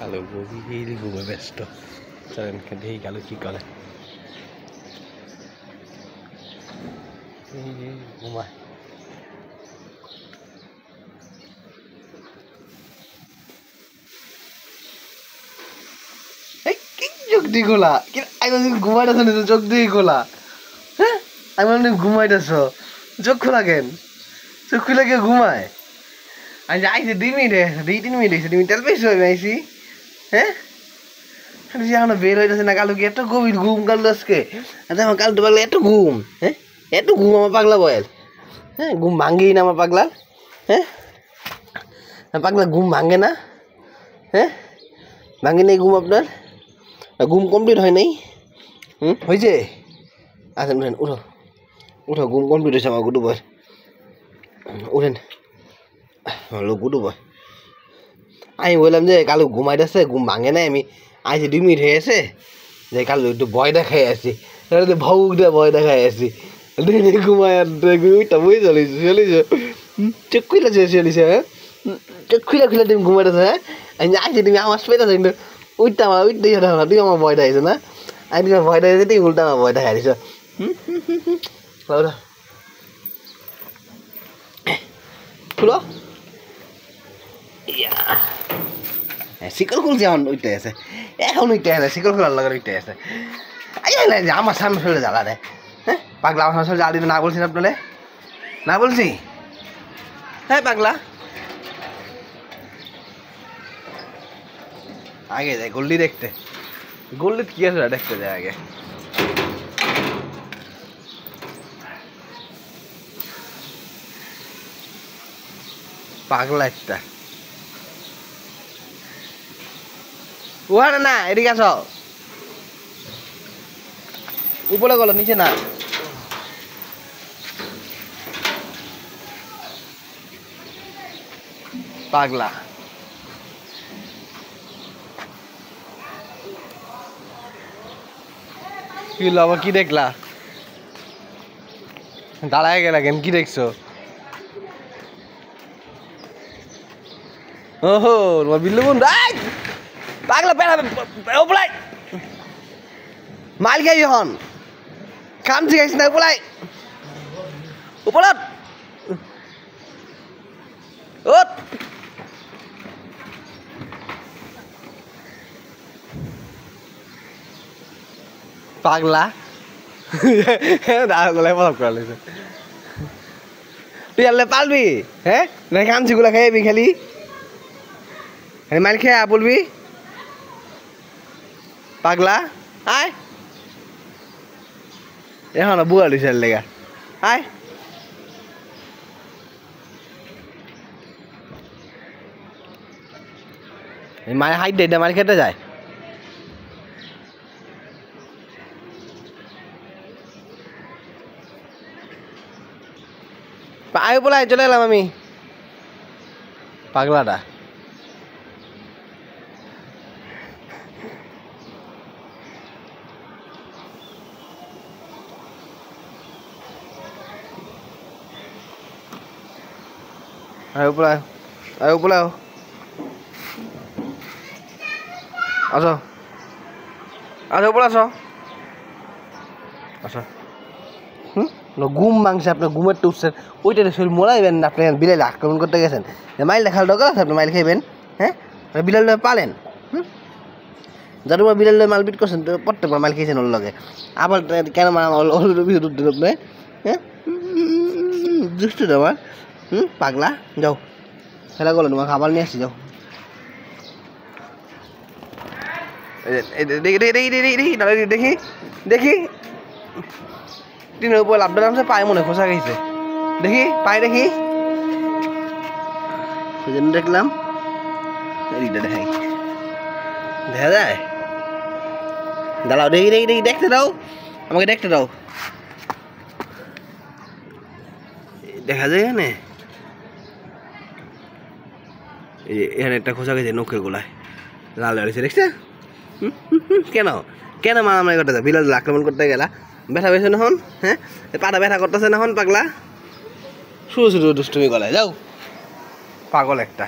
কালো গভীর ঘুমে ব্যস্ত। চলেন দেখি কালো কি করে। ঘুমায় চোখ দিয়ে খোলা ঘুমাইতেছ চোখ দিয়ে খোলা। হ্যাঁ আমি ঘুমাইতেছ চোখ খোলা কেন? চোখ খুলে কে ঘুমায়? আমি আইসি 2 মিনিট হয়েছে তুমি তেল পেয়েছো আমি আইসি। হ্যাঁ এখনো বের হইতেছে না। কালু কি এত গভীর ঘুম কালু আজকে? আচ্ছা আমার কালু পাগলা এত ঘুম। হ্যাঁ এত ঘুম আমার পাগলা বয়েল। হ্যাঁ ঘুম ভাঙ্গেই না আমার পাগলা। হ্যাঁ পাগলা ঘুম ভাঙে না? হ্যাঁ ভাঙে নেই ঘুম আপনার? ঘুম কমপ্লিট হয় নাই? হয়েছে? আচ্ছা উঠেন উঠো উঠো ঘুম কমপ্লিট হয়েছে আমার গুডু বয়। উঠেন হলো গুডু বয়। আমি বললাম যে কালু ঘুমাইতেছে ঘুম ভাঙে নাই। আমি আইসি 2 মিনিট হয়ে গেছে যে কালু একটু ভয় দেখাই আসছি। ভাউক দিয়ে ভয় দেখাই আসছি। ঘুমায় ওইটা বই চলিস চোখ খুলে চলিস। হ্যাঁ চোখ খুলে তুমি ঘুমাইতেছ। হ্যাঁ আমি আইসি তুমি আমার পেতেছ কিন্তু উঠতে আমার উঠতে না তুই আমার ভয় দেখাইছো না? আমি তুমি ভয় দেখাইছি তুই উল্টা আমার ভয় দেখাই দিছ। খুলো শিকল খুলছে এখন উঠতে আছে। এখন উঠতে আছে শিকল খোলার লাগে উঠতে আছে। আমার সামনে চলে জ্বালা রে। হ্যাঁ পাগলা আমার সামনে জ্বালা দিতে না বলছি আপনারে? না বলছি? হ্যাঁ পাগলা আগে যায় গোল্ডি দেখতে। গোল্ডি কি আছে দেখতে যায় আগে। পাগলা একটা ওখানে না এদিকে আস। উপরে গেল নিচে না। পাগলা কি হলো আবার? কি দেখলা? দাঁড়ায় গেলা কেন? কি দেখছো? ওহো তোমার বিল্লু বন্ধু পাগলা বেড়া ওপলাই মাল খাই এখন কাম শিখাইছি না। ওপলাই উপলত ওত পাগলা গলায় পলক করা লেগেছে। তুই আনলে পালবি? হ্যাঁ না কামচিগুলা খাইবি খালি মাল খেয়ে বলবি পাগলা? আয় এখন বুয়া দিছে লেগা। আয় মায়ের হাইট দেয় মার খেতে যায়। আয় বলে চলে এলাম আমি। পাগলাটা আয় উপরে আয় উপরে আসো আসো উপরে আসো আসো। ঘুম ভাঙছে আপনার ঘুমের টুসছেন ওইটা শরীর মোড়াইবেন না। আপনি বিড়াল আক্রমণ করতে গেছেন মাইল দেখাল দরকার আছে আপনি মাইল খাইবেন? হ্যাঁ বিড়াল পালেন যার উপর বিড়াল মাল বিট করছেন প্রত্যেকবার মাইল খেয়েছেন ওর লগে আবার কেন আপনি? হ্যাঁ দুষ্ট আমার পাগলা যাও খেলা করলো তোমার খাবার নিয়ে আসছি যাও। দেখি দেখি দেখি দেখি দেখি টিনের উপর লাভটা নামছে পায়ে মনে খোসা গেছে। দেখি পায়ে দেখি সেজন্য দেখলাম দেখাই দেখা যায়। দাঁড়াও দেখি দেখি দেখি দেখতে দাও আমাকে দেখতে দাও। দেখা যায় এখানে এখানে একটা খোসা গেছে নখের গোলায় লাল হয়েছে দেখছে। কেন কেন মারামারি করতেছে? বিড়াল আক্রমণ করতে গেলা ব্যথা পেয়েছে না হন? হ্যাঁ পাটা ব্যথা করতেছে না হন? পাগলা শুরু শুরু দুষ্টুমি গলায় যাও পাগল একটা।